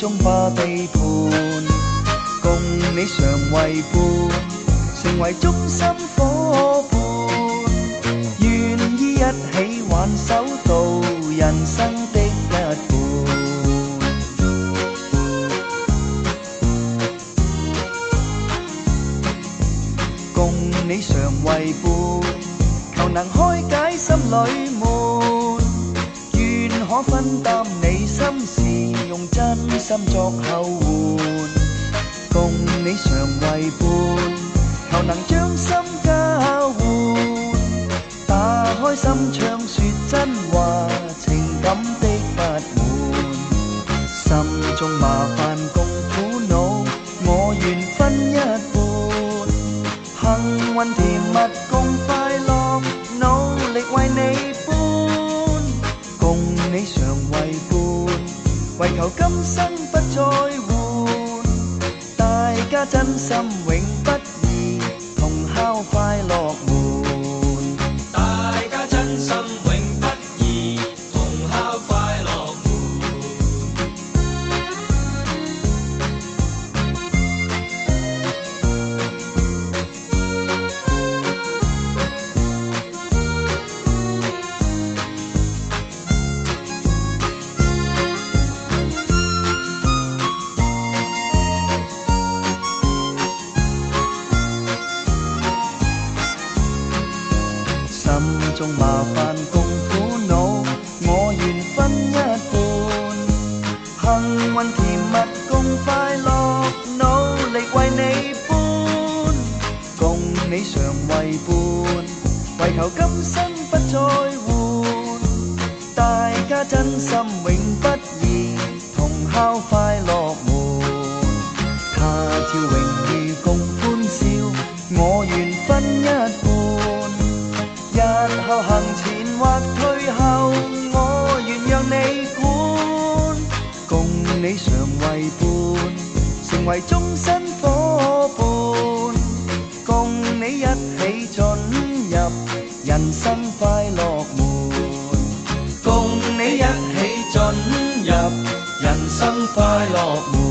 中把地盤，共你常為伴，成為終心夥伴，願意一起挽手到人生的一半。共你常為伴，求能開解心裏悶，願可分擔你心事，用真心作後援。共你常為伴，求能將心交換，打開心窗說真話，情感的不滿，心中麻煩共苦惱，我願分一半，幸運甜蜜共快樂，努力為你搬，共你常為伴，為求今生不再換，大家真心永不移，同敲快樂門。大家真心永不移，同敲快樂門。心中麻煩共苦惱，我願分一半，幸運甜蜜共快樂，努力為你搬，共你常為伴，為求今生不再換，大家真心永不移，同敲快樂門。他朝榮譽共歡笑，我願分一半，日後行前或退後，我願讓你管，共你常為伴，成為終身夥伴，共你一起進入人生快樂門，共你一起進入人生快樂門。